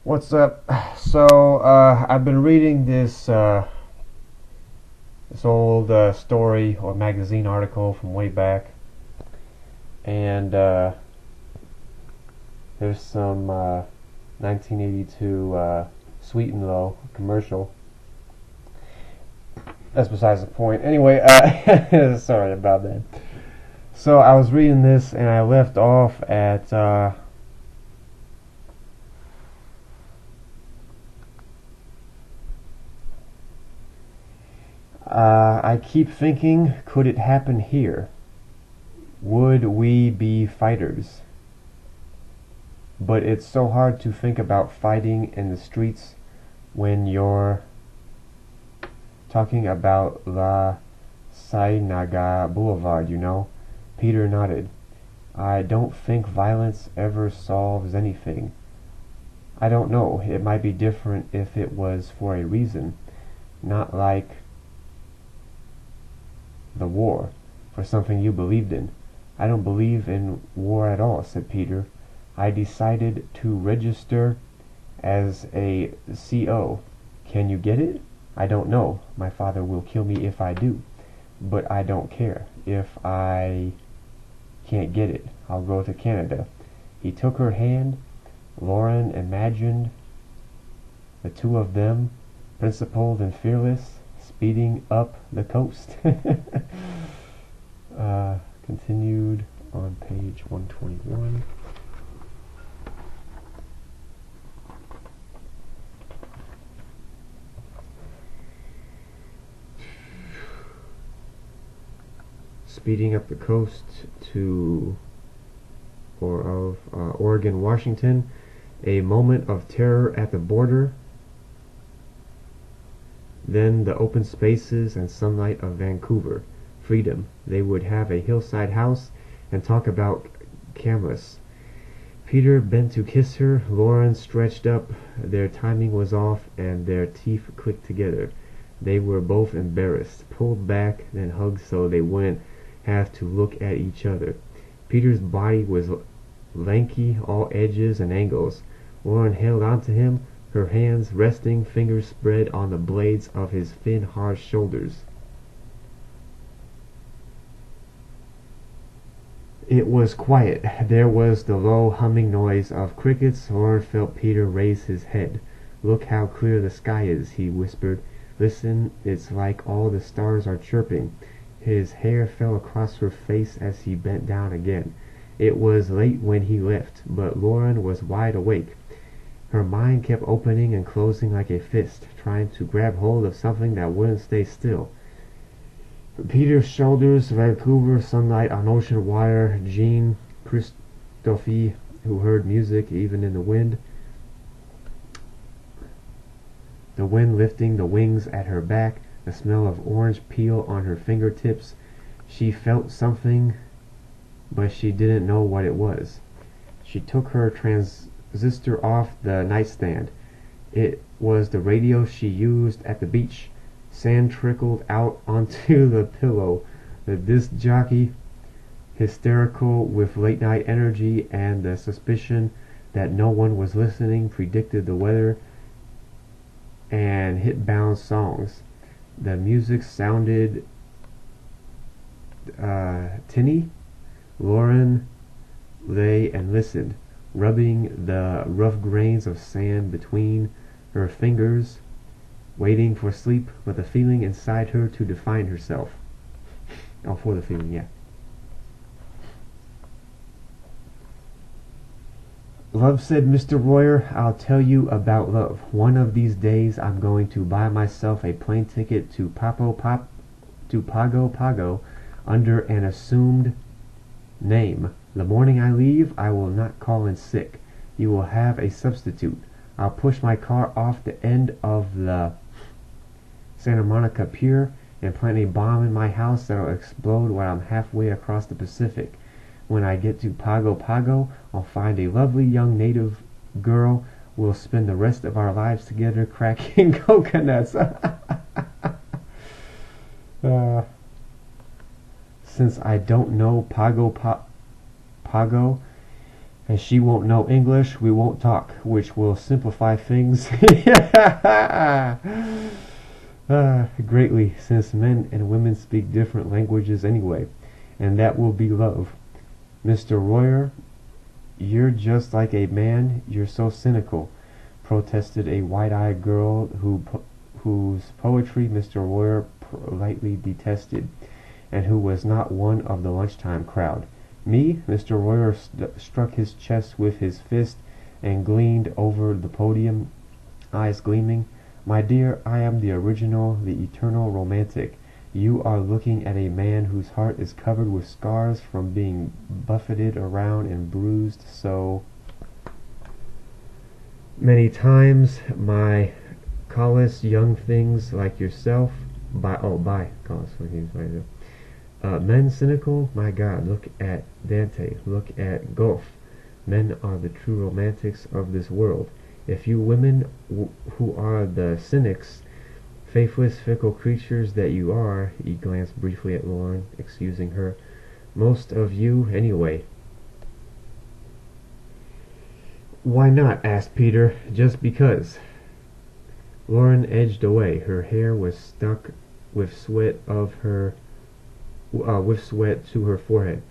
What's up? So I've been reading this old story or magazine article from way back, and there's some 1982 Sweet and Low commercial. That's besides the point. Anyway, sorry about that. So I was reading this, and I left off at I keep thinking, could it happen here? Would we be fighters? But it's so hard to think about fighting in the streets when you're talking about La Sainaga Boulevard, you know? Peter nodded. I don't think violence ever solves anything. I don't know. It might be different if it was for a reason. Not like the war, for something you believed in. I don't believe in war at all, said Peter. I decided to register as a CO. Can you get it? I don't know. My father will kill me if I do. But I don't care. If I can't get it, I'll go to Canada. He took her hand. Lauren imagined the two of them, principled and fearless, speeding up the coast. Continued on page 121. Speeding up the coast to or of Oregon, Washington, a moment of terror at the border, then the open spaces and sunlight of Vancouver. Freedom. They would have a hillside house and talk about cameras. Peter bent to kiss her. Lauren stretched up. Their timing was off, and their teeth clicked together. They were both embarrassed, pulled back, then hugged so they wouldn't have to look at each other. Peter's body was lanky, all edges and angles. Lauren held onto him, her hands resting, fingers spread on the blades of his thin, hard shoulders. It was quiet. There was the low humming noise of crickets. Lauren felt Peter raise his head. Look how clear the sky is, he whispered. Listen, it's like all the stars are chirping. His hair fell across her face as he bent down again. It was late when he left, but Lauren was wide awake. Her mind kept opening and closing like a fist, trying to grab hold of something that wouldn't stay still. Peter's shoulders, Vancouver, sunlight on ocean water, Jean, Christophe, who heard music even in the wind lifting the wings at her back, the smell of orange peel on her fingertips. She felt something, but she didn't know what it was. She took her transistor off the nightstand. It was the radio she used at the beach. Sand trickled out onto the pillow. The disc jockey, hysterical with late-night energy and the suspicion that no one was listening, predicted the weather and hit-bound songs. The music sounded tinny. Lauren lay and listened, rubbing the rough grains of sand between her fingers, waiting for sleep, but the feeling inside her to define herself. Oh, for the feeling, yeah. Love, said Mr. Royer, I'll tell you about love. One of these days I'm going to buy myself a plane ticket to Pago Pago under an assumed name. The morning I leave, I will not call in sick. You will have a substitute. I'll push my car off the end of the Santa Monica Pier and plant a bomb in my house that'll explode when I'm halfway across the Pacific. When I get to Pago Pago, I'll find a lovely young native girl. We'll spend the rest of our lives together cracking coconuts. Since I don't know Pago, And she won't know English, we won't talk, which will simplify things greatly, since men and women speak different languages anyway, and that will be love. Mr. Royer, you're just like a man, you're so cynical, protested a wide-eyed girl whose poetry Mr. Royer politely detested, and who was not one of the lunchtime crowd. Me? Mr. Royer struck his chest with his fist and leaned over the podium, eyes gleaming. My dear, I am the original, the eternal romantic. You are looking at a man whose heart is covered with scars from being buffeted around and bruised so many times. My callous young things like yourself. By callous young things like yourself. Men cynical? My God, look at Dante, look at Goethe. Men are the true romantics of this world. If you women who are the cynics, faithless, fickle creatures that you are, he glanced briefly at Lauren, excusing her. Most of you, anyway. Why not? Asked Peter. Just because. Lauren edged away. Her hair was stuck with sweat to her forehead.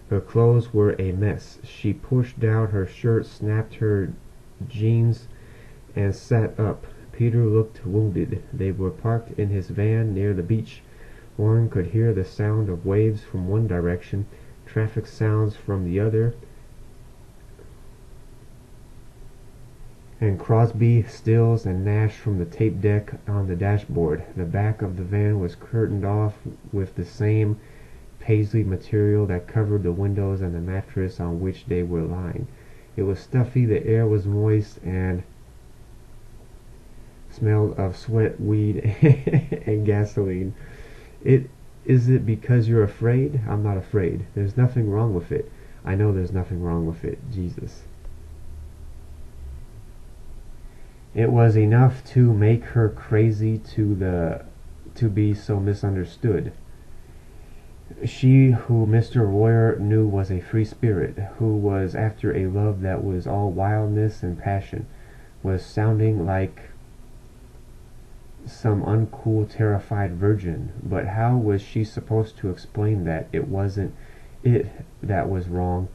Her clothes were a mess. She pushed down her shirt, snapped her jeans, and sat up. Peter looked wounded. They were parked in his van near the beach. Warren could hear the sound of waves from one direction, traffic sounds from the other, and Crosby, Stills, and Nash from the tape deck on the dashboard. The back of the van was curtained off with the same paisley material that covered the windows and the mattress on which they were lying. It was stuffy, the air was moist, and smelled of sweat, weed, and gasoline. Is it because you're afraid? I'm not afraid. There's nothing wrong with it. I know there's nothing wrong with it. Jesus. It was enough to make her crazy to be so misunderstood. She who Mr. Royer knew was a free spirit, who was after a love that was all wildness and passion, was sounding like some uncool, terrified virgin. But how was she supposed to explain that it wasn't it that was wrong,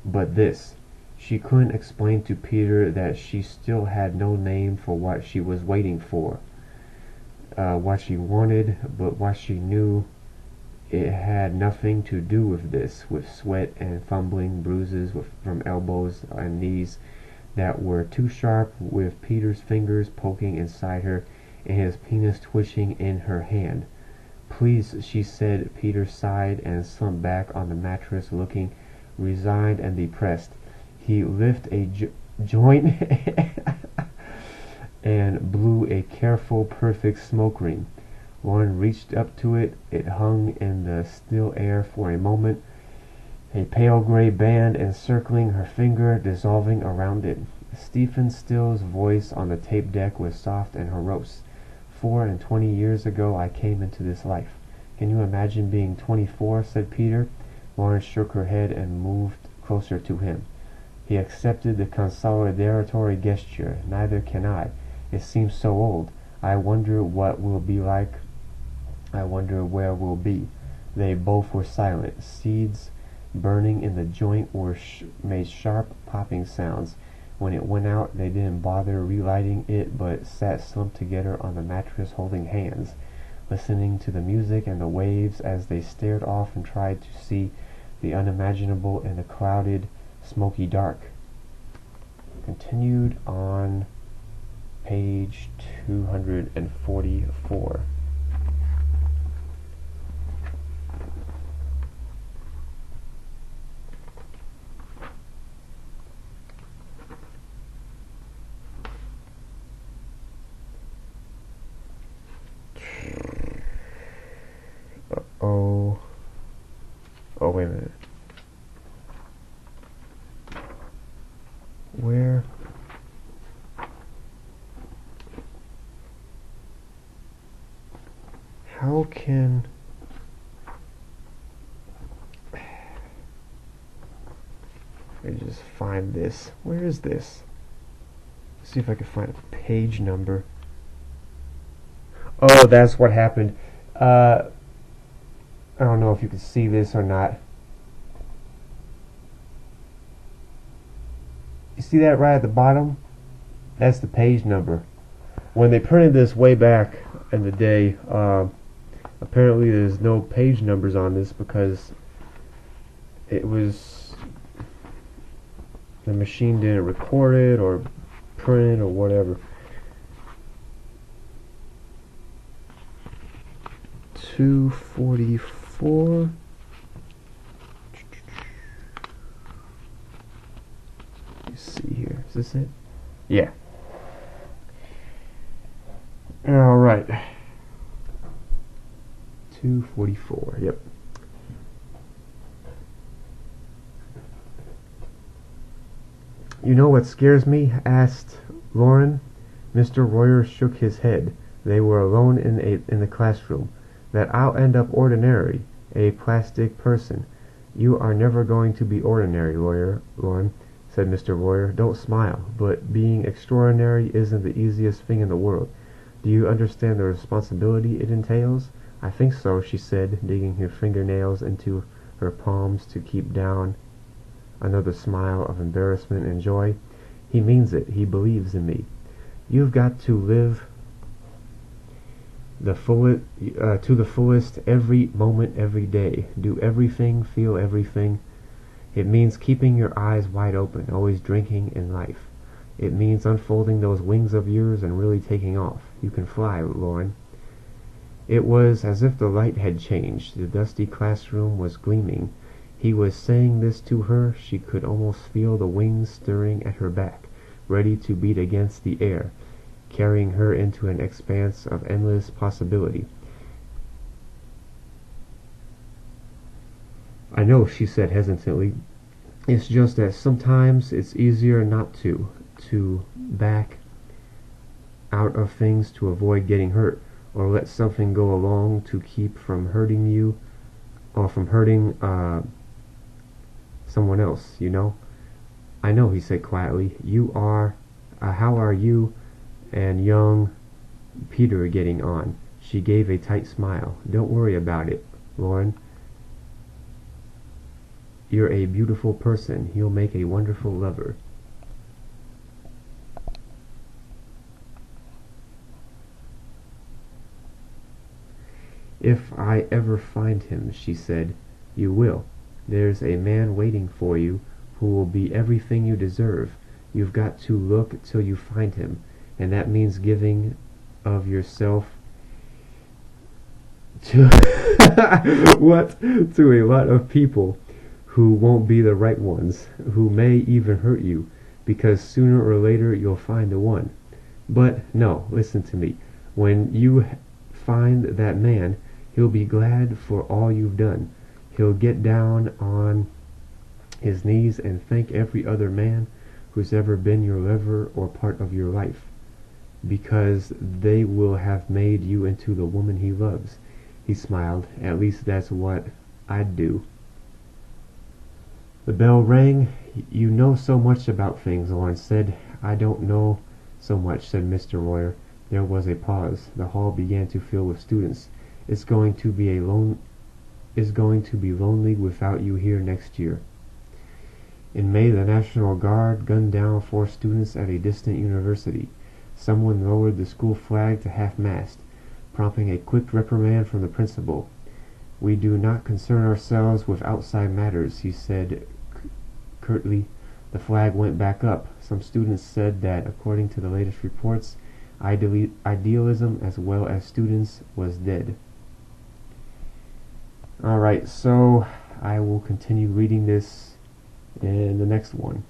but this? She couldn't explain to Peter that she still had no name for what she was waiting for, what she wanted, but what she knew it had nothing to do with this, with sweat and fumbling, bruises from elbows and knees that were too sharp, with Peter's fingers poking inside her and his penis twitching in her hand. Please, she said. Peter sighed and slumped back on the mattress, looking resigned and depressed. He lifted a joint and blew a careful, perfect smoke ring. Lauren reached up to it. It hung in the still air for a moment, a pale gray band encircling her finger, dissolving around it. Stephen Still's voice on the tape deck was soft and morose. 24 years ago I came into this life. Can you imagine being 24? Said Peter. Lauren shook her head and moved closer to him. He accepted the consolatory gesture. Neither can I. It seems so old. I wonder what we'll be like. I wonder where we'll be. They both were silent. Seeds burning in the joint made sharp popping sounds. When it went out, they didn't bother relighting it, but sat slumped together on the mattress holding hands, listening to the music and the waves as they stared off and tried to see the unimaginable in the clouded, smoky dark. Continued on page 244. Oh, wait a minute. Where? How can... find this. Where is this? Let's see if I can find a page number. Oh, that's what happened. I don't know if you can see this or not. You see that right at the bottom? That's the page number. When they printed this way back in the day, apparently there's no page numbers on this because it was, the machine didn't record it or print it or whatever. 244. Let's see here. Is this it? Yeah. All right. 244. Yep. You know what scares me? Asked Lauren. Mr. Royer shook his head. They were alone in the classroom. That I'll end up ordinary, a plastic person. You are never going to be ordinary, Lauren, said Mr. Royer. Don't smile, but being extraordinary isn't the easiest thing in the world. Do you understand the responsibility it entails? I think so, she said, digging her fingernails into her palms to keep down another smile of embarrassment and joy. He means it. He believes in me. You've got to live to the fullest every moment, every day. Do everything, feel everything. It means keeping your eyes wide open, always drinking in life. It means unfolding those wings of yours and really taking off. You can fly, Lauren. It was as if the light had changed. The dusty classroom was gleaming. He was saying this to her. She could almost feel the wings stirring at her back, ready to beat against the air, carrying her into an expanse of endless possibility. I know, she said hesitantly. It's just that sometimes it's easier not to back out of things to avoid getting hurt, or let something go along to keep from hurting you, or from hurting someone else, you know? I know, he said quietly. How are you and young Peter getting on? She gave a tight smile. Don't worry about it, Lauren. You're a beautiful person. You'll make a wonderful lover. If I ever find him, she said. You will. There's a man waiting for you who will be everything you deserve. You've got to look till you find him, and that means giving of yourself to to a lot of people who won't be the right ones, who may even hurt you, because sooner or later you'll find the one. But no, listen to me. When you find that man, he'll be glad for all you've done. He'll get down on his knees and thank every other man who's ever been your lover or part of your life, because they will have made you into the woman he loves. He smiled. At least that's what I'd do. The bell rang. You know so much about things, Lawrence said. I don't know so much, said Mr. Royer. There was a pause. The hall began to fill with students. It's going to be lonely without you here next year. In May, the National Guard gunned down 4 students at a distant university. Someone lowered the school flag to half-mast, prompting a quick reprimand from the principal. We do not concern ourselves with outside matters, he said curtly. The flag went back up. Some students said that, according to the latest reports, idealism as well as students was dead. Alright, so I will continue reading this in the next one.